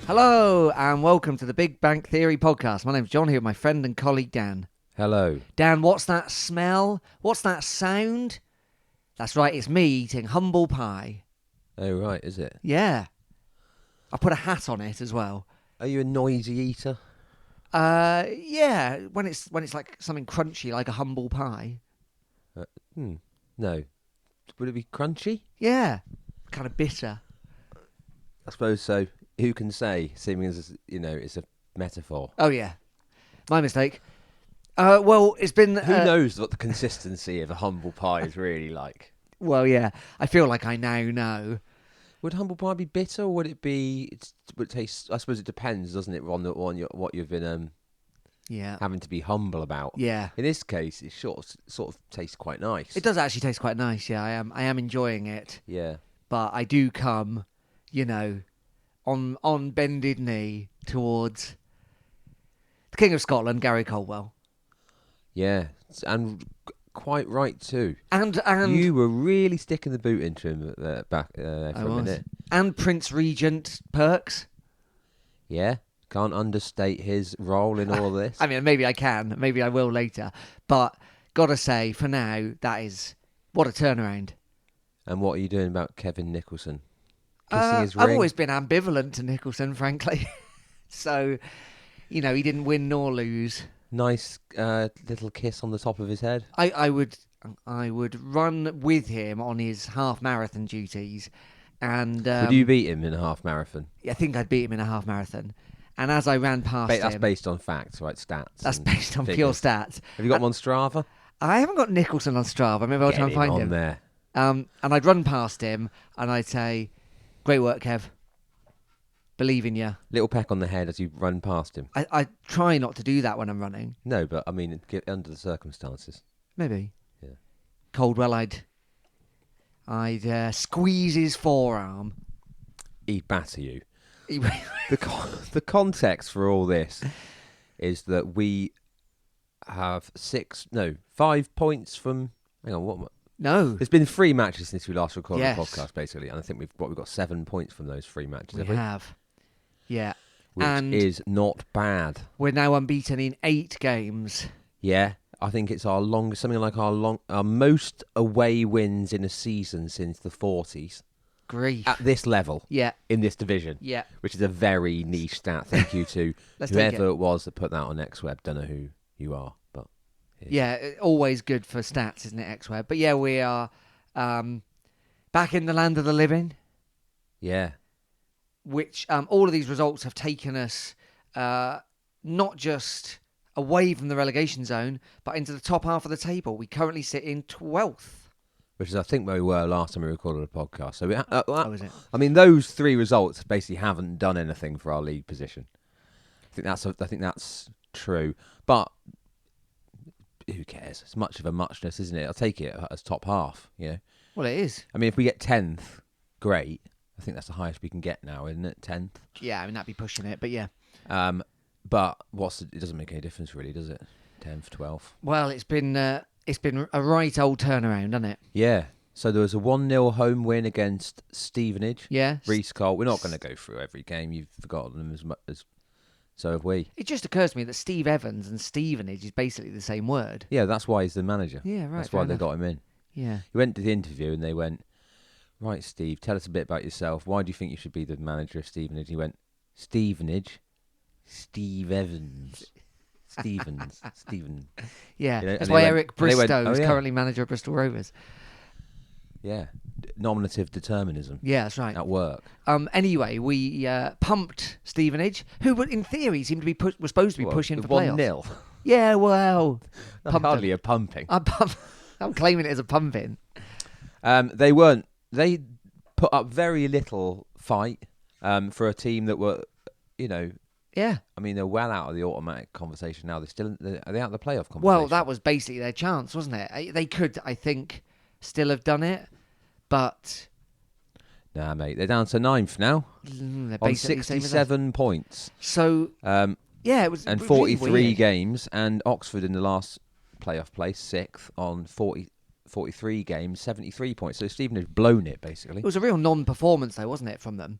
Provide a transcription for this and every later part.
Hello and welcome to the Big Bang Theory podcast. My name's John here with my friend and colleague Dan. Hello. Dan, what's that smell? What's that sound? That's right, it's me eating humble pie. Oh, right, is it? Yeah. I put a hat on it as well. Are you a noisy eater? Yeah, when it's like something crunchy like a humble pie. No. Would it be crunchy? Yeah. Kind of bitter. I suppose so. Who can say, seeming as, it's a metaphor? Oh yeah. My mistake. Well, it's been... Who knows what the consistency of a humble pie is really like? Well, yeah. I feel like I now know. Would humble pie be bitter, or would it be... Would it taste... I suppose it depends, doesn't it, on what you've been having to be humble about. Yeah. In this case, it sort of tastes quite nice. It does actually taste quite nice, yeah. I am enjoying it. Yeah. But I do come, on bended knee towards the King of Scotland, Gary Caldwell. Yeah, and quite right too. And you were really sticking the boot into him back for a minute. And Prince Regent Perks. Yeah, can't understate his role in all this. I mean, maybe I can, maybe I will later. But gotta say, for now, that is what a turnaround. And what are you doing about Kevin Nicholson? Kissing his ring? I've always been ambivalent to Nicholson, frankly. So, he didn't win nor lose. Nice little kiss on the top of his head. I would run with him on his half marathon duties, and would you beat him in a half marathon? I think I'd beat him in a half marathon. And as I ran past him, that's based on facts, right? Stats. That's based on figures. pure stats. Have you got him on Strava? I haven't got Nicholson on Strava. Maybe I'll try and find him. There. And I'd run past him and I'd say, "Great work, Kev. Believe in you." Little peck on the head as you run past him. I try not to do that when I'm running. No, but I mean, under the circumstances. Maybe. Yeah. Caldwell, I'd squeeze his forearm. He'd batter you. The context for all this is that we have 5 points from... Hang on, what? No. There's been 3 matches since we last recorded Yes. the podcast, basically, and I think we've got 7 points from those 3 matches. We have. Yeah. Which and is not bad. We're now unbeaten in 8 games. Yeah, I think it's our most away wins in a season since the 40s. Grief. At this level. Yeah. In this division. Yeah. Which is a very niche stat. Thank you to whoever it was that put that on XWeb. Don't know who you are, but... Yeah, always good for stats, isn't it, XWeb? But yeah, we are back in the land of the living. Yeah. Which all of these results have taken us not just away from the relegation zone, but into the top half of the table. We currently sit in 12th. Which is, I think, where we were last time we recorded a podcast. So is it? I mean, those 3 results basically haven't done anything for our league position. I think that's true. But who cares? It's much of a muchness, isn't it? I'll take it as top half, Well, it is. I mean, if we get 10th, great. I think that's the highest we can get now, isn't it? 10th? Yeah, I mean, that'd be pushing it, but yeah. But it doesn't make any difference, really, does it? 10th, 12th. Well, it's been a right old turnaround, hasn't it? Yeah. So there was a 1-0 home win against Stevenage. Yeah. Reece Cole. We're not going to go through every game. You've forgotten them as much as... So have we. It just occurs to me that Steve Evans and Stevenage is basically the same word. Yeah, that's why he's the manager. Yeah, right. That's why they got him in. Yeah. He went to the interview and they went, "Right, Steve, tell us a bit about yourself. Why do you think you should be the manager of Stevenage?" He went, "Stevenage? Steve Evans. Stephen." Yeah, that's why Eric Bristow is currently manager of Bristol Rovers. Yeah, nominative determinism. Yeah, that's right. At work. Anyway, we pumped Stevenage, who in theory seemed to be were supposed to be pushing for playoffs. 1-0. Yeah, well, hardly a pumping. I'm claiming it as a pumping. They put up very little fight for a team that were, Yeah. I mean, they're well out of the automatic conversation now. Are they out of the playoff conversation? Well, that was basically their chance, wasn't it? They could, I think, still have done it, but... Nah, mate. They're down to 9th now. On 67 points. So, yeah, it was... And really 43 weird. games. And Oxford in the last playoff place, 6th, on 43 games, 73 points. So Stevenage blown it, basically. It was a real non-performance, though, wasn't it, from them?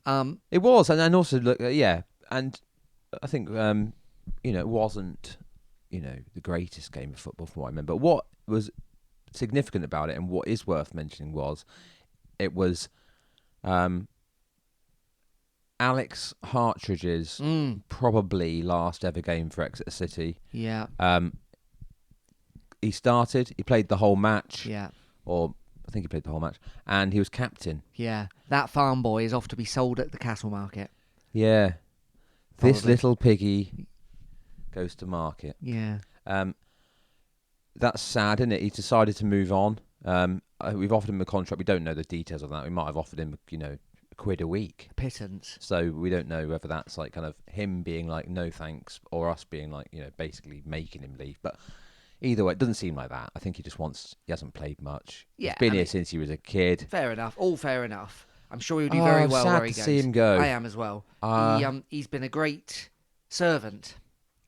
It was, and also look, yeah, and I think it wasn't the greatest game of football from what I remember. But what was significant about it, and what is worth mentioning, was it was Alex Hartridge's probably last ever game for Exeter City. Yeah. He started. He played the whole match. Yeah. Or I think he played the whole match, and he was captain. Yeah. That farm boy is off to be sold at the Castle Market. Yeah. Probably. This little piggy goes to market. Yeah. That's sad, isn't it? He decided to move on. We've offered him a contract. We don't know the details of that. We might have offered him, £1 a week. Pittance. So we don't know whether that's like kind of him being like, no thanks, or us being like, basically making him leave. But either way, it doesn't seem like that. I think he hasn't played much. Yeah, He's been here since he was a kid. Fair enough. All fair enough. I'm sure he'll do very well sad where he to goes. see him go. I am as well. He's been a great servant.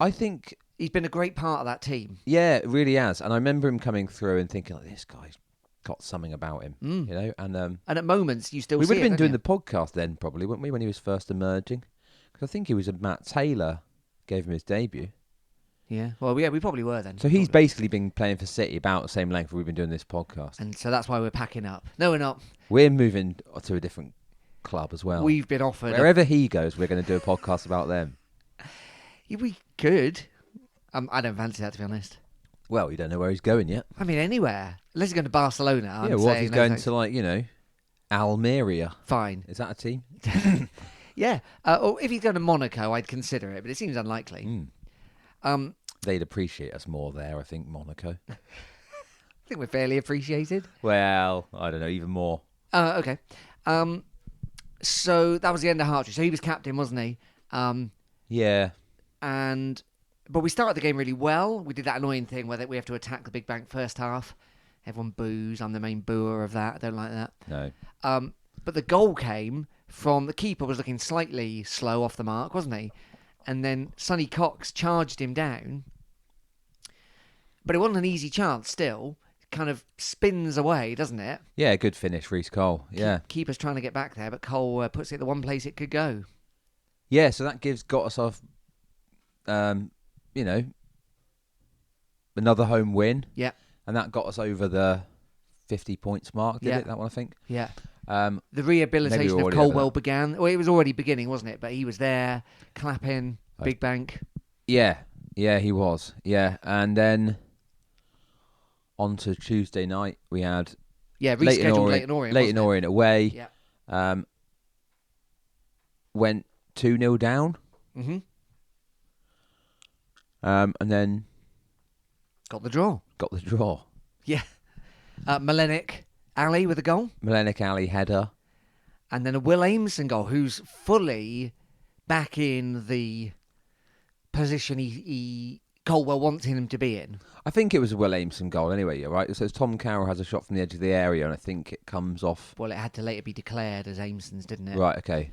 I think He's been a great part of that team. Yeah, it really has. And I remember him coming through and thinking, like, this guy's got something about him, And at moments, you still we see would have it, been doing don't the podcast then, probably, wouldn't we, when he was first emerging? Because I think he was a Matt Taylor gave him his debut. you? Yeah. Well, yeah, we probably were then. So he's basically been playing for City about the same length we've been doing this podcast. And so that's why we're packing up. No, we're not. We're moving to a different club as well. We've been offered. Wherever he goes, we're going to do a podcast about them. Yeah, we could. I don't fancy that, to be honest. Well, you don't know where he's going yet. I mean, anywhere. Unless he's going to Barcelona. Yeah, what if he's going to, like, Almeria? Fine. Is that a team? Yeah. Or if he's going to Monaco, I'd consider it, but it seems unlikely. They'd appreciate us more there, I think, Monaco. I think we're fairly appreciated. Well, I don't know, even more. Okay. So that was the end of Hartridge. So he was captain, wasn't he? Yeah. But we started the game really well. We did that annoying thing where we have to attack the big bank first half. Everyone boos. I'm the main booer of that. I don't like that. No. But the goal came from the keeper was looking slightly slow off the mark, wasn't he? And then Sonny Cox charged him down. But it wasn't an easy chance still. It kind of spins away, doesn't it? Yeah, good finish, Reece Cole. Yeah. Keeper's trying to get back there, but Cole puts it the one place it could go. Yeah, so that got us off, another home win. Yeah. And that got us over the 50 points mark, did it? That one, I think. Yeah. The rehabilitation of Colwell began. Well, it was already beginning, wasn't it? But he was there, clapping, big bank. Yeah. Yeah, he was. Yeah. And then on to Tuesday night, we had rescheduled Leyton Orient. Leyton Orient away. Yeah. Went 2-0 down. Mm-hmm. And then got the draw. Yeah. Malenik Ali with a goal. Malenik Ali header. And then a Will Ameson goal, who's fully back in the position he Colwell wants him to be in. I think it was a Will Ameson goal anyway, yeah, right? So Tom Carroll has a shot from the edge of the area, and I think it comes off. Well, it had to later be declared as Ameson's, didn't it? Right, okay.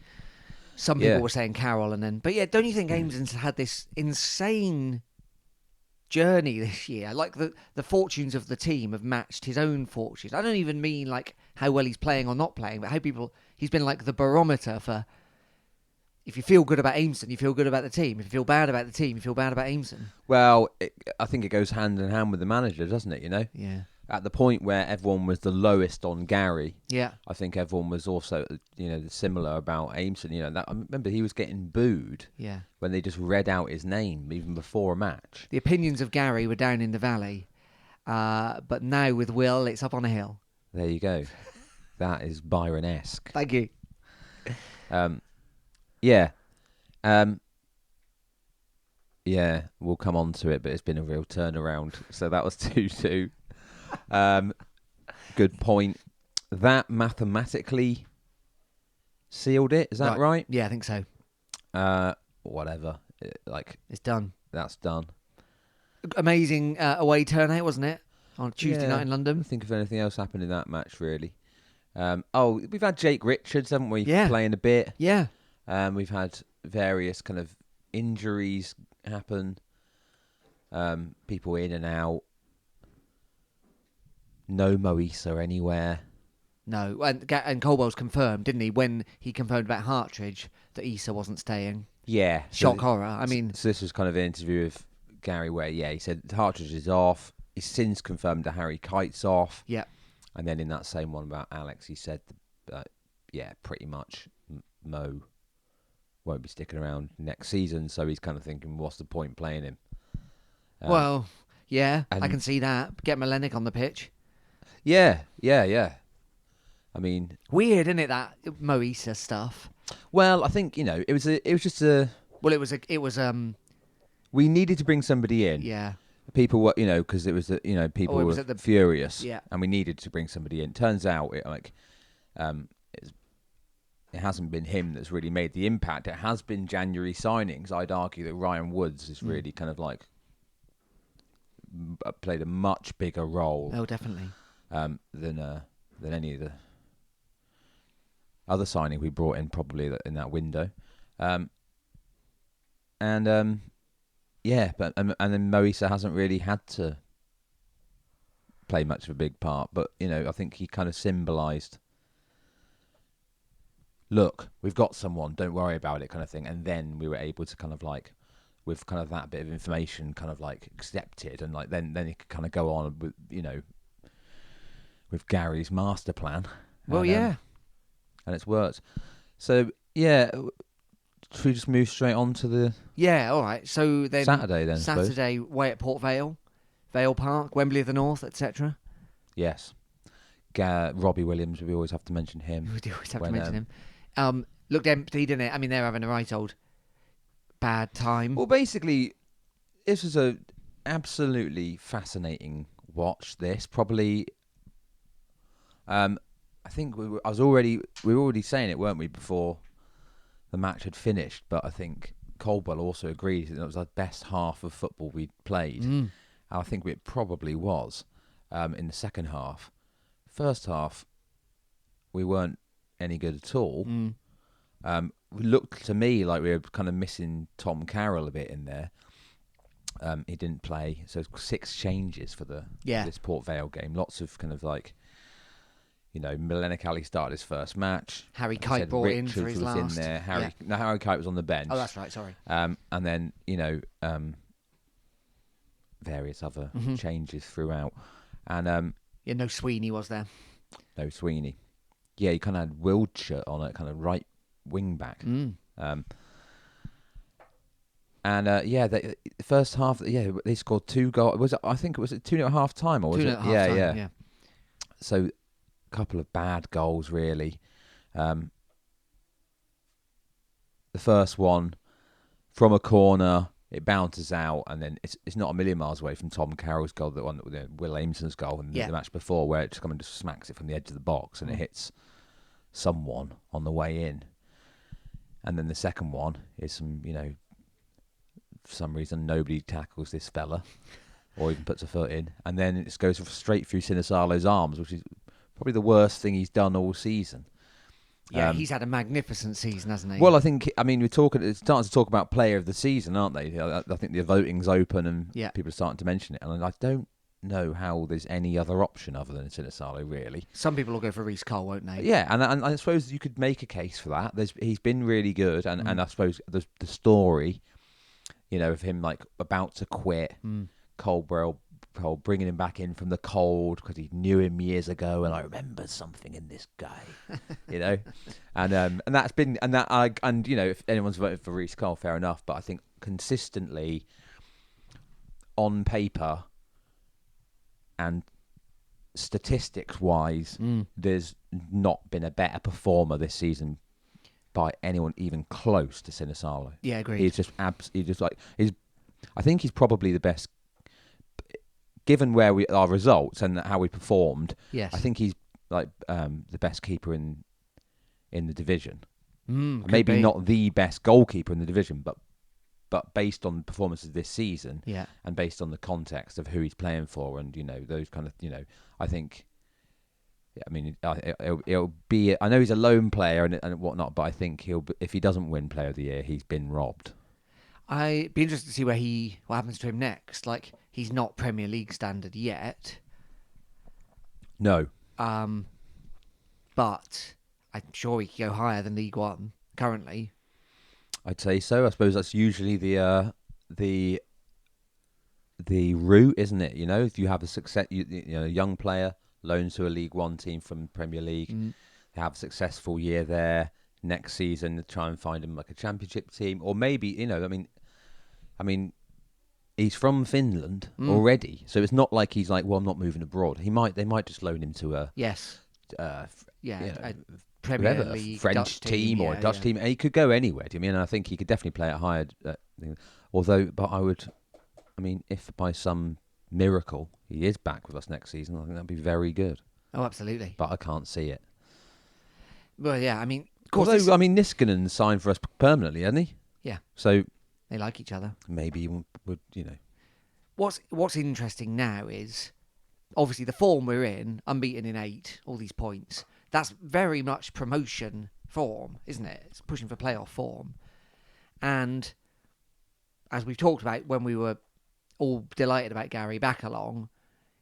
Some people were saying Carroll, but yeah, don't you think Ameson's had this insane journey this year? Like the fortunes of the team have matched his own fortunes. I don't even mean like how well he's playing or not playing, but he's been like the barometer for. If you feel good about Ameson, you feel good about the team. If you feel bad about the team, you feel bad about Ameson. Well, I think it goes hand in hand with the manager, doesn't it? Yeah. At the point where everyone was the lowest on Gary, yeah, I think everyone was also, similar about Ameson. I remember he was getting booed. Yeah. When they just read out his name even before a match. The opinions of Gary were down in the valley, but now with Will, it's up on a hill. There you go. That is Byron-esque. Thank you. Yeah. Yeah, we'll come on to it, but it's been a real turnaround. So that was 2-2. Good point. That mathematically sealed it. Is that right? Yeah, I think so. Whatever. It's done. That's done. Amazing away turnout, wasn't it? On Tuesday night in London. I think if anything else happened in that match, really. We've had Jake Richards, haven't we? Yeah. Playing a bit. Yeah. We've had various kind of injuries happen. People in and out. No Moisa anywhere. No, and Colwell's confirmed, didn't he, when he confirmed about Hartridge that Issa wasn't staying. Yeah. Shock horror. I mean, so this was kind of an interview with Gary where, he said Hartridge is off. He's since confirmed that Harry Kite's off. yeah. And then in that same one about Alex, he said, pretty much Mo won't be sticking around next season. So he's kind of thinking, what's the point playing him? Well, yeah, I and- can see that. Get Malenik on the pitch. Yeah. I mean, Weird, isn't it, that Mo Issa stuff? well, I think it was just a. Well, it was We needed to bring somebody in. yeah. People were, because it was, people it were was at the- furious. Yeah. And we needed to bring somebody in. Turns out, it hasn't been him that's really made the impact. It has been January signings. I'd argue that Ryan Woods has really kind of like played a much bigger role. Oh, definitely. Than any of the other signing we brought in probably in that window. But then Mo Issa hasn't really had to play much of a big part. But I think he kind of symbolised, look, we've got someone, don't worry about it, kind of thing. And then we were able to kind of like, with kind of that bit of information, kind of like accepted, and like then it could kind of go on with with Gary's master plan. Well, and, yeah. And it's worked. So yeah, should we just move straight on to the Yeah, all right. So then Saturday then? I suppose? Saturday, away at Port Vale, Vale Park, Wembley of the North, etc. Yes. Robbie Williams, we always have to mention him. We do always have When, to mention him. Looked empty, didn't it? I mean, they're having a right old bad time. Well, basically, this was a absolutely fascinating watch. This probably, I think we were already saying it, weren't we, before the match had finished? But I think Caldwell also agreed that it was the best half of football we'd played. And I think it probably was in the second half. First half, we weren't any good at all. It looked to me like we were kind of missing Tom Carroll a bit in there. He didn't play, so 6 changes for this Port Vale game. Lots of kind of like, Malenik Ali started his first match. Harry Kite brought in for his was last. in there. Harry Kite was on the bench. Oh, that's right. Sorry. And then various other changes throughout, and Yeah, no Sweeney was there. no Sweeney. Yeah, he kind of had Wiltshire on it, kind of right wing back. The first half, they scored 2 goals. I think it was 2 at half time, or was 2 it? at half time, yeah. So, a couple of bad goals, really. The first one from a corner, it bounces out, and then it's not a million miles away from Tom Carroll's goal, the one Will Ameson's goal in the match before, where it just kind of smacks it from the edge of the box, and it hits someone on the way in. And then the second one is for some reason nobody tackles this fella or even puts a foot in, and then it just goes straight through Sinisalo's arms, which is probably the worst thing he's done all season. Yeah, he's had a magnificent season, hasn't he? Well, we're starting to talk about player of the season, aren't they? I think the voting's open and people are starting to mention it, and I don't know how there's any other option other than Sinisalo, really. Some people will go for Reece Cole, won't they? Yeah, and I suppose you could make a case for that. He's been really good, and I suppose the story, of him like about to quit, Cole bringing him back in from the cold because he knew him years ago, and I remember something in this guy, and that's been if anyone's voted for Reece Cole, fair enough, but I think consistently on paper and statistics-wise, there's not been a better performer this season by anyone even close to Sinisalo. Yeah, agreed. I think he's probably the best, given our results and how we performed. Yes. I think he's like the best keeper in the division. Maybe not the best goalkeeper in the division, but based on performances this season, and based on the context of who he's playing for, and those kind of I think. I mean, it'll be. I know he's a lone player and whatnot, but I think if he doesn't win Player of the Year, he's been robbed. I'd be interested to see what happens to him next. Like, he's not Premier League standard yet. No. but I'm sure he could go higher than League One currently. I'd say so. I suppose that's usually the route, isn't it? You know, if you have a young player loaned to a League One team from Premier League, they have a successful year there. Next season, they try and find him like a Championship team, or maybe I mean, he's from Finland already, so it's not like he's like, well, I'm not moving abroad. They might just loan him to a a Premier League French Dutch team or a Dutch team. And he could go anywhere. Do you mean? And I think he could definitely play at higher. If by some miracle he is back with us next season, I think that'd be very good. Oh, absolutely. But I can't see it. Well, yeah, I mean, of course. Although, Niskanen signed for us permanently, hasn't he? Yeah. So they like each other. Maybe he would. What's interesting now is obviously the form we're in, unbeaten in 8, all these points. That's very much promotion form, isn't it? It's pushing for playoff form. And as we've talked about when we were all delighted about Gary back along,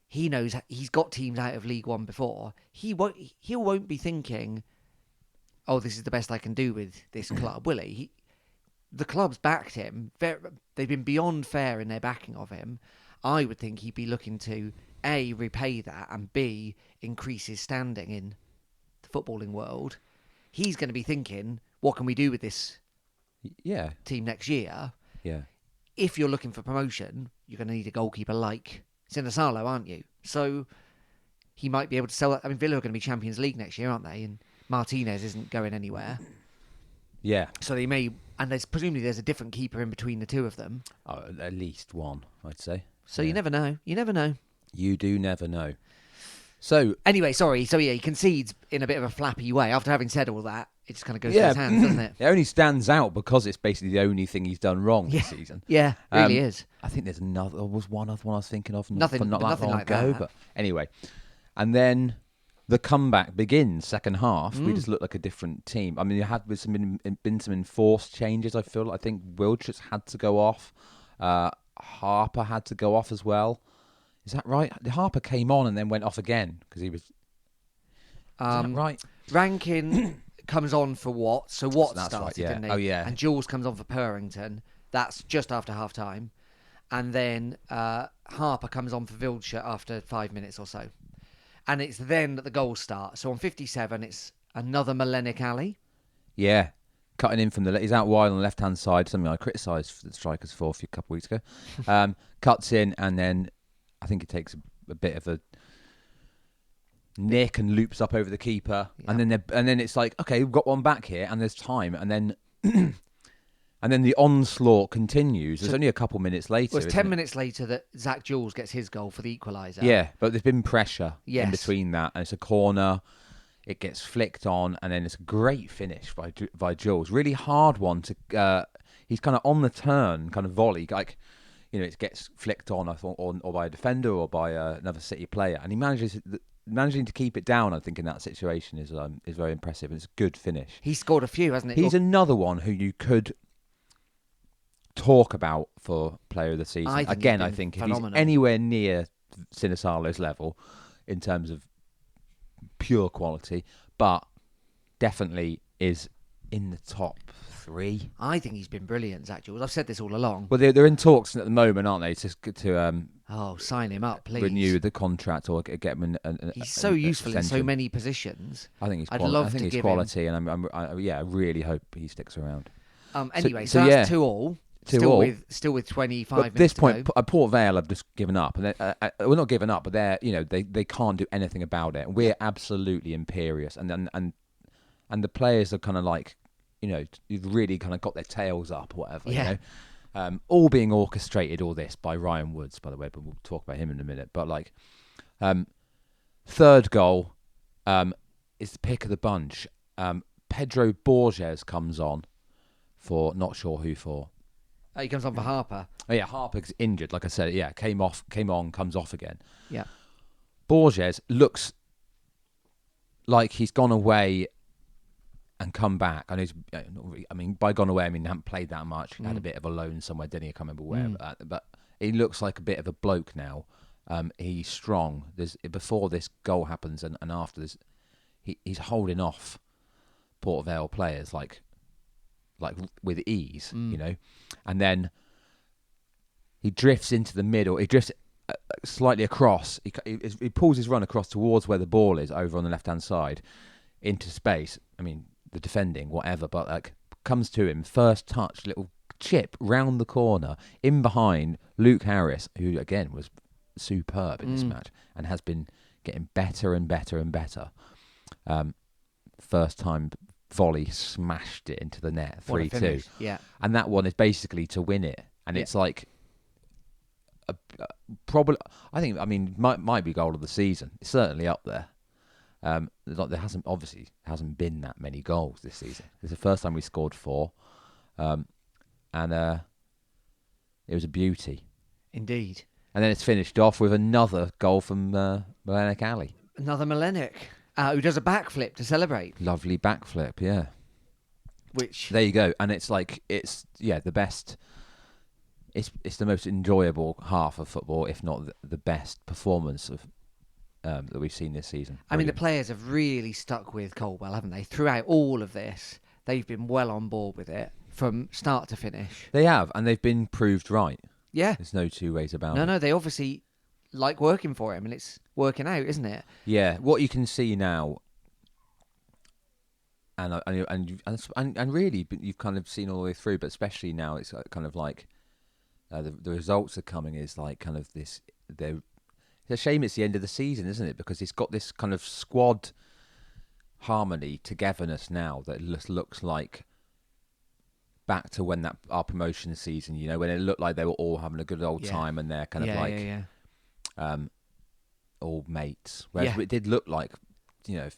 he knows he's got teams out of League One before. He won't be thinking, oh, this is the best I can do with this club, will he? The club's backed him. They've been beyond fair in their backing of him. I would think he'd be looking to A, repay that, and B, increase his standing in the footballing world. He's going to be thinking, what can we do with this team next year? Yeah. If you're looking for promotion, you're going to need a goalkeeper like Sinisalo, aren't you? So he might be able to sell that. I mean, Villa are going to be Champions League next year, aren't they? And Martinez isn't going anywhere. Yeah. So they may, and presumably there's a different keeper in between the two of them. Oh, at least one, I'd say. So you never know. You never know. You do never know. So anyway, sorry. So yeah, he concedes in a bit of a flappy way. After having said all that, it just kind of goes to his hands, doesn't it? It only stands out because it's basically the only thing he's done wrong this season. Yeah, really is. I think there's another. There was one other one I was thinking of. Nothing like that. But anyway, and then the comeback begins. Second half, we just look like a different team. I mean, there had been some enforced changes. I think Wildschutz had to go off. Harper had to go off as well. Is that right? Harper came on and then went off again because he was. Is that right? Rankin comes on for Watt, so Watt started, right, yeah. didn't he? Oh, yeah. And Jules comes on for Purrington. That's just after half time. And then Harper comes on for Wildschutz after 5 minutes or so. And it's then that the goals start. So on 57, it's another Malenik Ali. Yeah. Cutting in from he's out wide on the left-hand side, something I criticised the strikers for a couple of weeks ago. Cuts in, and then I think it takes a bit of a nick and loops up over the keeper, and then it's like, okay, we've got one back here, and there's time, and then and then the onslaught continues. There's only a couple minutes later. Well, it's 10 minutes later that Zach Jules gets his goal for the equaliser. Yeah, but there's been pressure in between that, and it's a corner. It gets flicked on, and then it's a great finish by Jules. Really hard one to. He's kind of on the turn, kind of volley, like it gets flicked on, I thought, or by a defender or by another City player, and he managing to keep it down. I think in that situation is very impressive, and it's a good finish. He's scored a few, hasn't he? He's another one who you could talk about for Player of the Season. I think phenomenal. If he's anywhere near Sinisalo's level in terms of pure quality, but definitely is in the top 3. I think he's been brilliant, Zach Jules. I've said this all along. Well, they're in talks at the moment, aren't they? To sign him up, please. Renew the contract or get him. He's so useful in so many positions. I think he's. I'd love to give quality, and I really hope he sticks around. Anyway, so that's 2-2. Still with 25 minutes. At this point, Port Vale have just given up, and we're not given up, but they're they can't do anything about it. We're absolutely imperious, and the players are kind of like you've really kind of got their tails up or whatever. Yeah. All being orchestrated, all this by Ryan Woods, by the way, but we'll talk about him in a minute. But third goal is the pick of the bunch. Pedro Borges comes on for not sure who for. He comes on for Harper. Oh yeah, Harper's injured. Like I said, came on, comes off again. Yeah. Borges looks like he's gone away and come back. And by gone away, I haven't played that much. He had a bit of a loan somewhere, didn't he? I can't remember where. But he looks like a bit of a bloke now. He's strong. Before this goal happens and after this, he's holding off Port Vale players like with ease, and then he drifts into the middle. He drifts slightly across. He pulls his run across towards where the ball is, over on the left hand side, into space. I mean, the defending, whatever, but like comes to him, first touch, little chip round the corner, in behind Luke Harris, who again was superb in this match and has been getting better and better and better. First time volley smashed it into the net, 3-2. Yeah, and that one is basically to win it, and it's like probably. I think. I mean, might be goal of the season. It's certainly up there. There hasn't been that many goals this season. It's the first time we scored 4, and it was a beauty. Indeed. And then it's finished off with another goal from Melenik Ali. Another Melenik, who does a backflip to celebrate. Lovely backflip, yeah. Which there you go, and it's like the best. It's the most enjoyable half of football, if not the best performance of that we've seen this season. I mean, the players have really stuck with Coldwell, haven't they? Throughout all of this, they've been well on board with it from start to finish. They have, and they've been proved right. Yeah. There's no two ways about it. No, they obviously like working for him, and it's working out, isn't it? Yeah. What you can see now, and really, you've kind of seen all the way through, but especially now, it's kind of like the results are coming. Is like kind of this. It's a shame it's the end of the season, isn't it? Because it's got this kind of squad harmony, togetherness now that just looks like back to when our promotion season, when it looked like they were all having a good old time and they're kind of all mates. Whereas it did look like, 3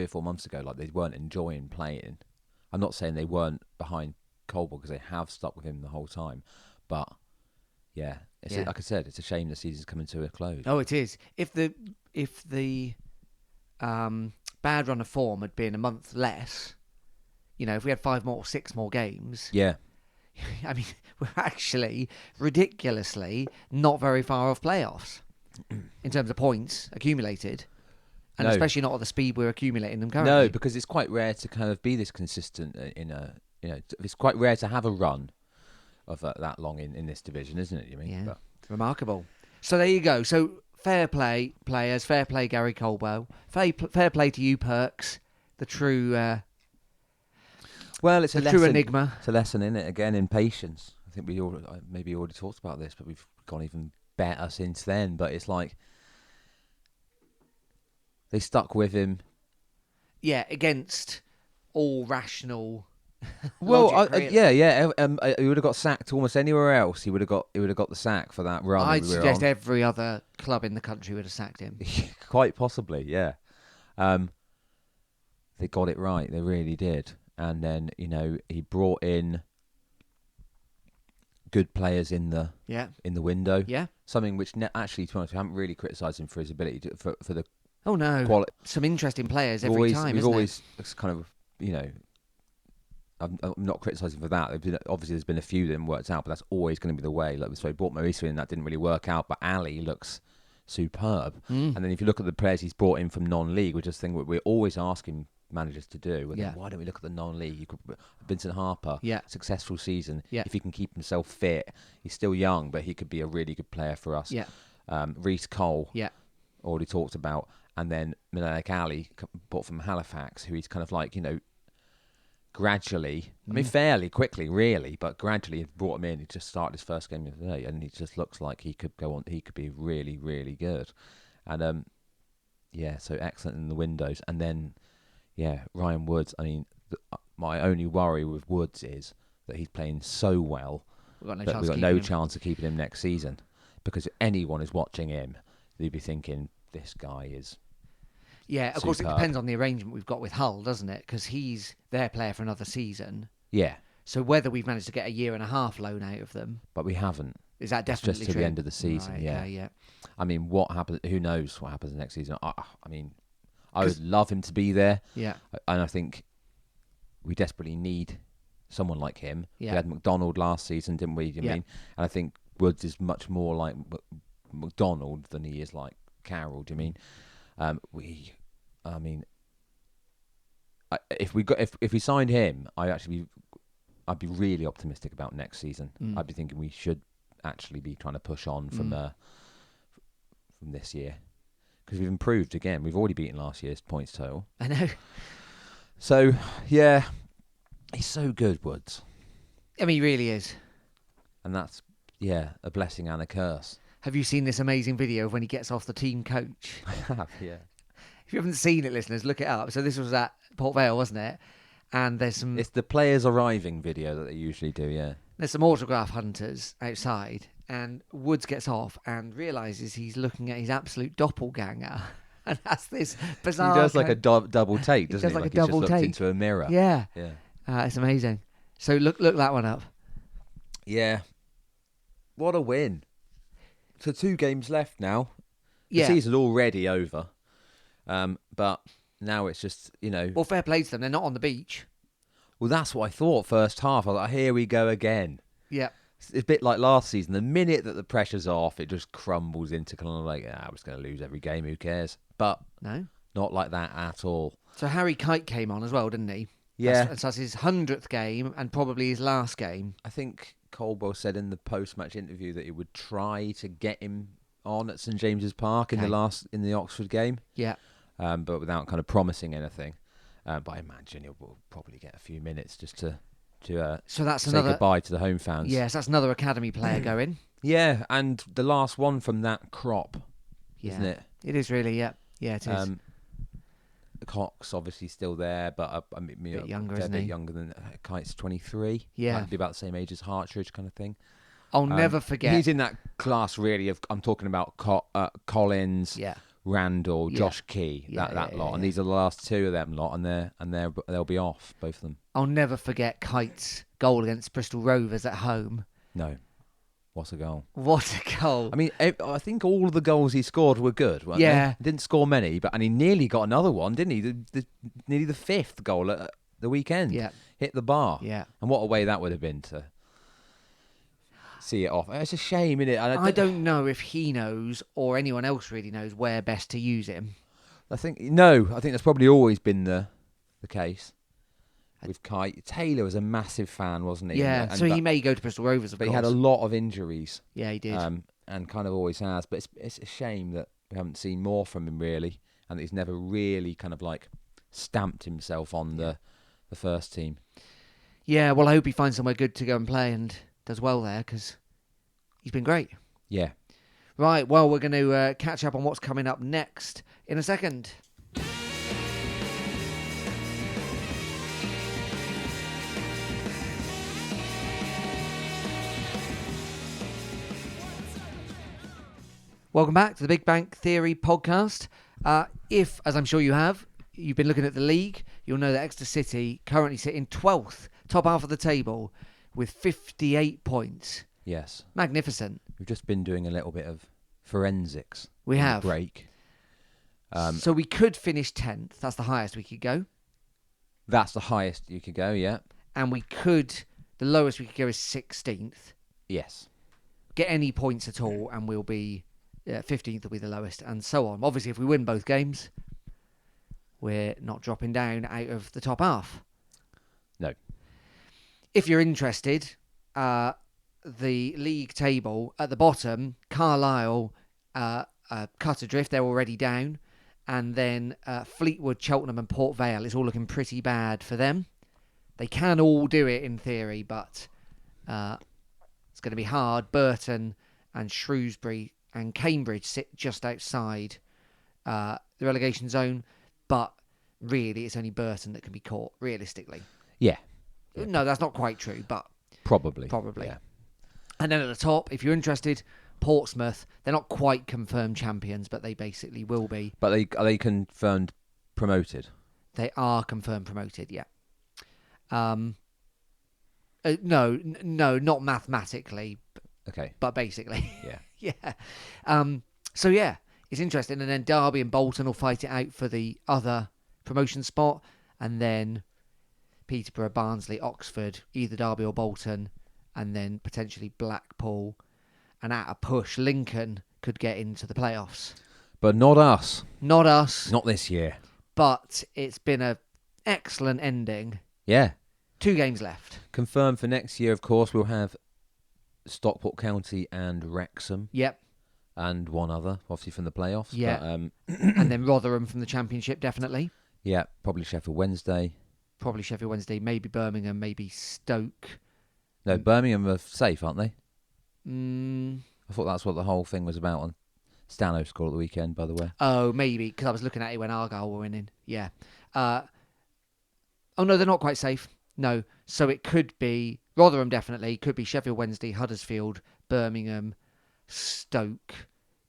or 4 months ago, like they weren't enjoying playing. I'm not saying they weren't behind Coldwell, because they have stuck with him the whole time. But, like I said, it's a shame the season's coming to a close. Oh, it is. If the bad run of form had been a month less, if we had 5 more or 6 more games, I mean, we're actually ridiculously not very far off playoffs in terms of points accumulated, and especially not at the speed we're accumulating them currently. No, because it's quite rare to kind of be this consistent it's quite rare to have a run of that long in this division, isn't it? You mean? Yeah, remarkable. So there you go. So fair play, players. Fair play, Gary Coldwell. Fair play to you, Perks. The true. Well, it's a true enigma. It's a lesson in it again in patience. I think we maybe already talked about this, but we've gone even better since then. But it's like they stuck with him. Yeah, against all rational. Well, logic, really. He would have got sacked almost anywhere else. He would have got the sack for that run. I'd suggest every other club in the country would have sacked him. Quite possibly, yeah. They got it right. They really did. And then he brought in good players in the window. Yeah. Something which actually, to be honest, I haven't really criticised him for his ability for the. Oh no! Quality. Some interesting players every time. We've always kind of I'm not criticising for that. Obviously, there's been a few that haven't worked out, but that's always going to be the way. Like, so he brought Marisa in, that didn't really work out, but Ali looks superb. And then if you look at the players he's brought in from non-league, which is the thing we're always asking managers to do. Then why don't we look at the non-league? You could Vincent Harper, successful season. If he can keep himself fit, he's still young, but he could be a really good player for us. Reece Cole, already talked about, and then Melenik Ali, bought from Halifax, who he's kind of like gradually, I mean fairly quickly, really, but gradually brought him in. He just started his first game of the day, and he just looks like he could go on. He could be really, really good, and so excellent in the windows, and then. Yeah, Ryan Woods. I mean, my only worry with Woods is that he's playing so well we've got no chance of keeping him next season. Because if anyone is watching him, they'd be thinking, this guy is of course, it depends on the arrangement we've got with Hull, doesn't it? Because he's their player for another season. Yeah. So whether we've managed to get a year and a half loan out of them. But we haven't. Is that definitely just to the end of the season, right, yeah. I mean, what happens? Who knows what happens next season? I mean... I would love him to be there. Yeah. And I think we desperately need someone like him. Yeah. We had McDonald last season, didn't we? You mean? And I think Woods is much more like McDonald than he is like Carroll. Do you mean? if we signed him, I'd be really optimistic about next season. I'd be thinking we should actually be trying to push on from this year, because we've improved again. We've already beaten last year's points total. I know. So yeah, he's so good, Woods. I mean, he really is. And that's a blessing and a curse. Have you seen this amazing video of when he gets off the team coach? I have, yeah. If you haven't seen it, listeners, look it up. So this was at Port Vale, wasn't it? And there's some... It's the players arriving video that they usually do, yeah. There's some autograph hunters outside, and Woods gets off and realises he's looking at his absolute doppelganger. And that's this bizarre... He does like a double take, doesn't he? Like Like a double he's just take. looked into a mirror. Yeah. Yeah. It's amazing. So look that one up. Yeah. What a win. So 2 games left now. Yeah. The season's already over. But now it's just, Well, fair play to them. They're not on the beach. Well, that's what I thought first half. I was like, here we go again. Yeah. It's a bit like last season. The minute that the pressure's off, it just crumbles into kind of like, we're just going to lose every game. Who cares? But No. not like that at all. So Harry Kite came on as well, didn't he? Yeah. That's his 100th game and probably his last game. I think Colwell said in the post-match interview that he would try to get him on at St James's Park in the Oxford game. Yeah. But without kind of promising anything. But I imagine he'll probably get a few minutes just to so that's say another goodbye to the home fans. Yes, that's another academy player going. Yeah, and the last one from that crop, isn't it? It is really, yeah. Yeah, it is. Cox obviously still there, but a bit younger, a isn't bit he? younger than Kite's 23. Yeah. Might be about the same age as Hartridge kind of thing. I'll never forget. He's in that class really of, I'm talking about Collins, Yeah. Randall, Yeah. Josh Key, Yeah, that yeah, lot. yeah. And these are the last 2 of them lot, and they'll be off, both of them. I'll never forget Kite's goal against Bristol Rovers at home. No. What's a goal? What a goal. I mean, I think all of the goals he scored were good, weren't Yeah. they? He didn't score many, and he nearly got another one, didn't he? Nearly the 5th goal at the weekend. Yeah. Hit the bar. Yeah. And what a way that would have been to see it off. It's a shame, isn't it? I don't know if he knows or anyone else really knows where best to use him. I think that's probably always been the case with Kite. Taylor was a massive fan, wasn't he? Yeah, so he may go to Bristol Rovers, of but course. he had a lot of injuries. Yeah, he did. And kind of always has. But it's a shame that we haven't seen more from him, really, and that he's never really kind of like stamped himself on the first team. Yeah, well, I hope he finds somewhere good to go and play and does well there, because he's been great. Yeah. Right, well, we're going to catch up on what's coming up next in a second. Welcome back to the Big Bank Theory podcast. If, as I'm sure you have, you've been looking at the league, you'll know that Exeter City currently sit in 12th, top half of the table, with 58 points. Yes. Magnificent. We've just been doing a little bit of forensics. We on the have. break. So we could finish 10th. That's the highest we could go. That's the highest you could go, yeah. And the lowest we could go is 16th. Yes. Get any points at all, and we'll be 15th will be the lowest, and so on. Obviously, if we win both games, we're not dropping down out of the top half. No. If you're interested, the league table at the bottom, Carlisle cut adrift. They're already down. And then Fleetwood, Cheltenham and Port Vale is all looking pretty bad for them. They can all do it in theory, but it's going to be hard. Burton and Shrewsbury and Cambridge sit just outside the relegation zone, but really it's only Burton that can be caught, realistically. Yeah. No, that's not quite true, but Probably. Yeah. And then at the top, if you're interested, Portsmouth, they're not quite confirmed champions, but they basically will be. But are they confirmed promoted? They are confirmed promoted, yeah. No, not mathematically. Okay. But basically. Yeah. Yeah. So, yeah, it's interesting. And then Derby and Bolton will fight it out for the other promotion spot. And then Peterborough, Barnsley, Oxford, either Derby or Bolton. And then potentially Blackpool. And at a push, Lincoln could get into the playoffs. But not us. Not us. Not this year. But it's been a excellent ending. Yeah. 2 games left. Confirmed for next year, of course, we'll have Stockport County and Wrexham. Yep. And one other, obviously from the playoffs. Yeah. But, And then Rotherham from the Championship, definitely. yeah, probably Sheffield Wednesday. Probably Sheffield Wednesday, maybe Birmingham, maybe Stoke. No, Birmingham are safe, aren't they? Mm. I thought that's what the whole thing was about. On Stano scored at the weekend, by the way. Oh, maybe, because I was looking at it when Argyle were winning. Yeah. Oh, no, they're not quite safe. No. So it could be Rotherham, definitely. Could be Sheffield Wednesday, Huddersfield, Birmingham, Stoke,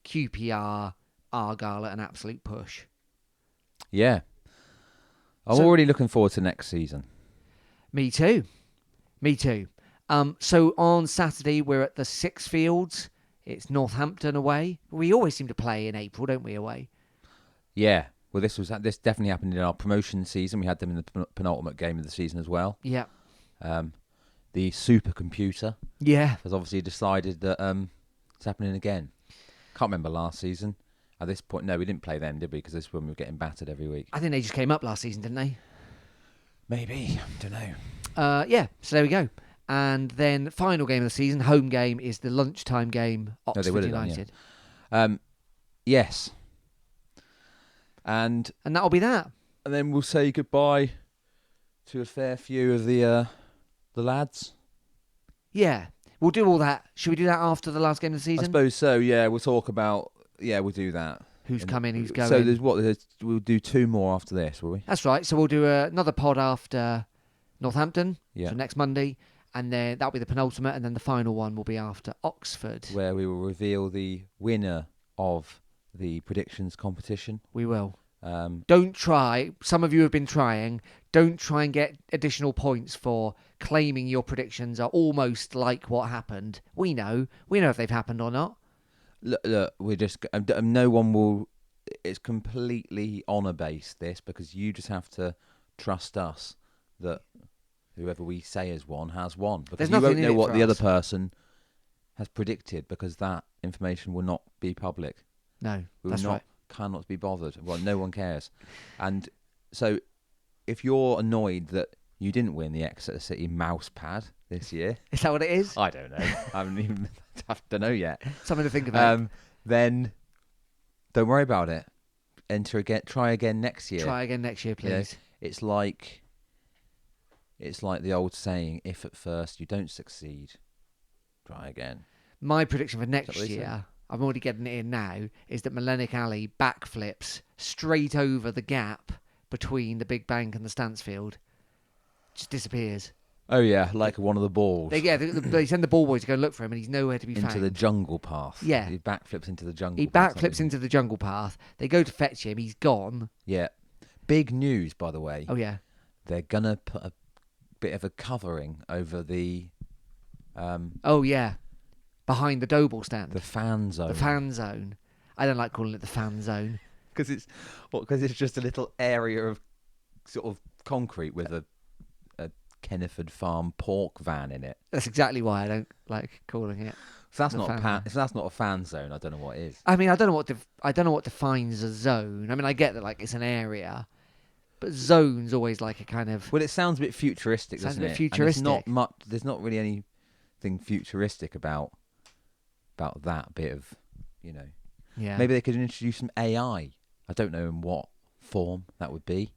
QPR, Argyle at an absolute push. Yeah. I'm already looking forward to next season. Me too. So on Saturday, we're at the Six Fields. It's Northampton away. We always seem to play in April, don't we, away? Yeah. Well, this definitely happened in our promotion season. We had them in the penultimate game of the season as well. Yeah. The supercomputer has obviously decided that it's happening again. Can't remember last season. At this point, no, we didn't play them, did we? Because this is when we were getting battered every week. I think they just came up last season, didn't they? Maybe. Don't know. Yeah, so there we go. And then final game of the season, home game, is the lunchtime game, Oxford United. Yes. And that'll be that. And then we'll say goodbye to a fair few of the lads. Yeah, we'll do all that. Should we do that after the last game of the season? I suppose so, yeah. We'll talk about... Yeah, we'll do that. Who's coming, who's going. So we'll do 2 more after this, will we? That's right. So we'll do another pod after Northampton, so next Monday, and then that'll be the penultimate, and then the final one will be after Oxford. Where we will reveal the winner of the predictions competition. We will. Don't try. Some of you have been trying. Don't try and get additional points for claiming your predictions are almost like what happened. We know if they've happened or not. Look, we're just... no one will... It's completely honour-based, this, because you just have to trust us that whoever we say has won has won. Because you won't know what the other person has predicted, because that information will not be public. No, that's right. Cannot be bothered. Well, no one cares. And so if you're annoyed that you didn't win the Exeter City mouse pad this year... Is that what it is? I don't know. I don't know yet. Something to think about. Then don't worry about it. Enter again. Try again next year. Try again next year, please. You know, it's like the old saying, if at first you don't succeed, try again. My prediction for next year, I'm already getting it in now, is that Mellenic Alley backflips straight over the gap between the Big Bank and the Stansfield. Just disappears. Oh, yeah, like one of the balls. They send the ball boy to go look for him, and he's nowhere to be found. Into the jungle path. Yeah. He backflips into the jungle path. He backflips into the jungle path. They go to fetch him. He's gone. Yeah. Big news, by the way. Oh, yeah. They're going to put a bit of a covering over the... oh, yeah. Behind the dough ball stand. The fan zone. The fan zone. I don't like calling it the fan zone. Because it's just a little area of sort of concrete with a Kenneford Farm pork van in it. That's exactly why I don't like calling it. If that's not a fan zone, I don't know what is. I mean, I don't know what defines a zone. I mean, I get that like it's an area, but zone's always like a kind of... Well, it sounds a bit futuristic, doesn't it? Sounds a bit futuristic. And there's not really anything futuristic about that bit of, Yeah. Maybe they could introduce some AI. I don't know in what form that would be.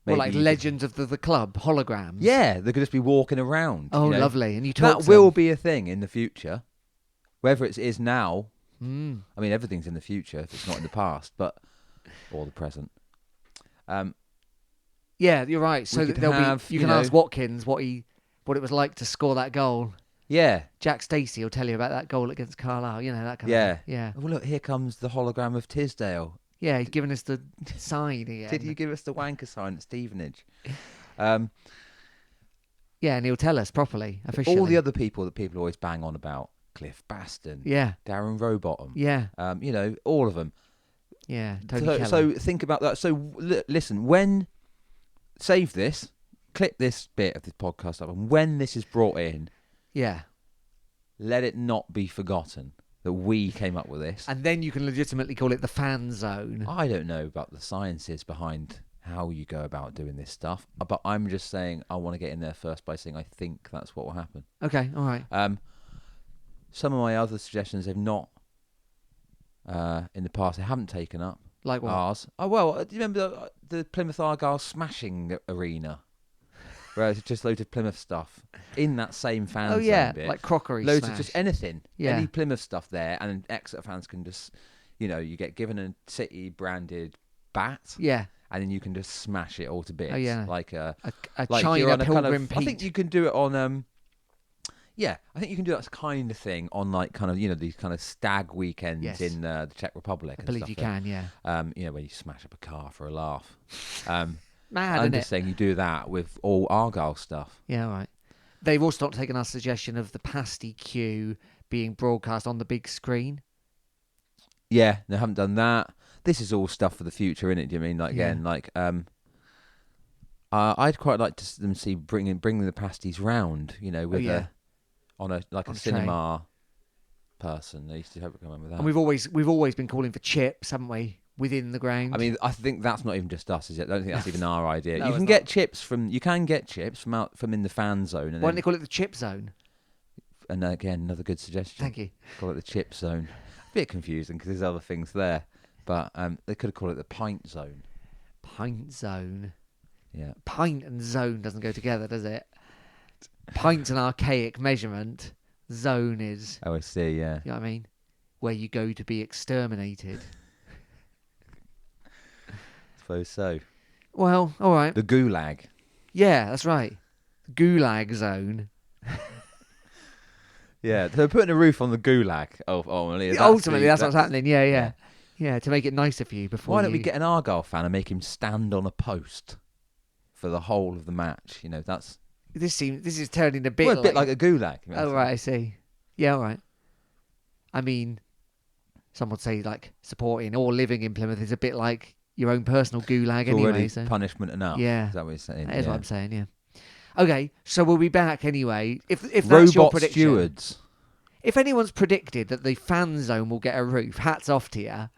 Like legends of the club, holograms. Yeah, they could just be walking around. Oh, lovely. And you talk that will be a thing in the future. Whether it is now, I mean, everything's in the future if it's not in the past, or the present. Yeah, you're right. So you can ask Watkins what it was like to score that goal. Yeah. Jack Stacey will tell you about that goal against Carlisle. That kind of thing. Yeah. Well, look, here comes the hologram of Tisdale. Yeah, he's giving us the sign again. Did you give us the wanker sign at Stevenage? Yeah, and he'll tell us properly, officially. All the other people that people always bang on about. Cliff Baston. Yeah. Darren Rowbottom. Yeah. All of them. Yeah, Tony Keller. So think about that. So listen, save this, clip this bit of this podcast up, and when this is brought in, yeah, let it not be forgotten that we came up with this. And then you can legitimately call it the fan zone. I don't know about the sciences behind how you go about doing this stuff. But I'm just saying I want to get in there first by saying I think that's what will happen. Okay, all right. Some of my other suggestions they've not in the past they haven't taken up. Like what? Ours. Oh well, do you remember the Plymouth Argyle smashing arena? Where it's just loads of Plymouth stuff in that same fan Oh zone yeah, bit. like crockery Loads smash. of just anything. Yeah. Any Plymouth stuff there, and Exeter fans can just, you get given a City branded bat, Yeah. and then you can just smash it all to bits. Oh yeah. Like a like China you're on a kind Pilgrim of, Pete. I think you can do it on yeah, I think you can do that kind of thing on like kind of these kind of stag weekends Yes. in the Czech Republic. I believe you can, yeah. Where you smash up a car for a laugh. Mad, I'm isn't just it? saying you do that with all Argyle stuff. Yeah, all right. They've also not taken our suggestion of the pasty queue being broadcast on the big screen. Yeah, they haven't done that. This is all stuff for the future, innit? Do you mean I'd quite like to them see bringing the pasties round, with on a cinema person. They used to have it come in with that. And we've always been calling for chips, haven't we? Within the ground. I mean, I think that's not even just us, is it? I don't think that's even our idea. No, you can get chips from in the fan zone. And why don't they call it the chip zone? And again, another good suggestion. Thank you. Call it the chip zone. A bit confusing because there's other things there, but they could have called it the pint zone. Pint zone. Yeah. Pint and zone doesn't go together, does it? Pint's an archaic measurement. Zone is. Oh, I see. Yeah. You know what I mean? Where you go to be exterminated. Suppose so. Well, all right. The gulag. Yeah, that's right. Gulag zone. Yeah, they're putting a roof on the gulag. Ultimately, That's what's happening. Yeah, to make it nicer for you before. Why don't we get an Argyle fan and make him stand on a post for the whole of the match? That's This is turning a bit. a bit like a gulag. Oh right, I see. Yeah, all right. I mean, some would say like supporting or living in Plymouth is a bit like your own personal gulag It's anyway. already So punishment enough. Yeah. Is that what you're saying? that is Yeah. what I'm saying. Yeah. Okay, so we'll be back anyway. If that's your Robot prediction, stewards. if anyone's predicted that the fan zone will get a roof, hats off to you,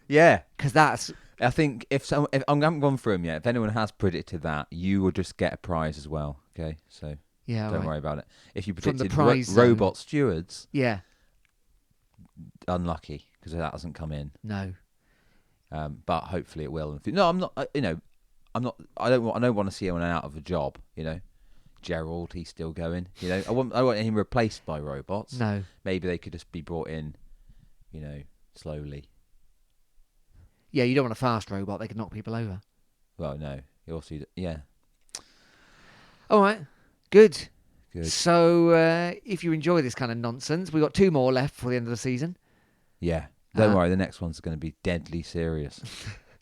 Yeah. because that's I think if I haven't gone through them yet, if anyone has predicted that, you will just get a prize as well. Okay, so yeah. don't right. worry about it. If you From the predicted prize zone. robot stewards, Yeah. unlucky because that hasn't come in. No. But hopefully it will. No, I'm not. I'm not. I don't want to see anyone out of a job. Gerald, he's still going. I want him replaced by robots. No. Maybe they could just be brought in. Slowly. Yeah, you don't want a fast robot. They could knock people over. Well, no. You also, yeah. All right. Good. Good. So, if you enjoy this kind of nonsense, we've got 2 more left for the end of the season. Yeah. Don't worry. The next one's going to be deadly serious.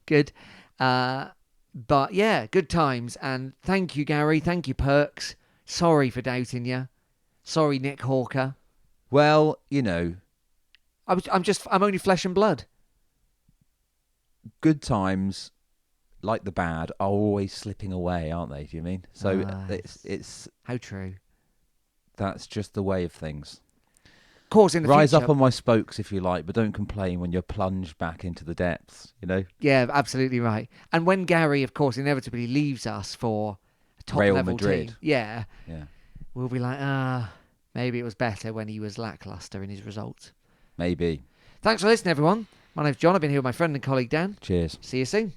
Good. But yeah, good times. And thank you, Gary. Thank you, Perks. Sorry for doubting you. Sorry, Nick Hawker. Well, I'm only flesh and blood. good times, like the bad, are always slipping away, aren't they? Do you mean? So it's how true. That's just the way of things. Of course, in the Rise future, up on my spokes if you like, but don't complain when you're plunged back into the depths, Yeah, absolutely right. And when Gary, of course, inevitably leaves us for a top Real level Madrid. team, yeah, we'll be like, maybe it was better when he was lackluster in his results. Maybe. Thanks for listening, everyone. My name's John. I've been here with my friend and colleague Dan. Cheers. See you soon.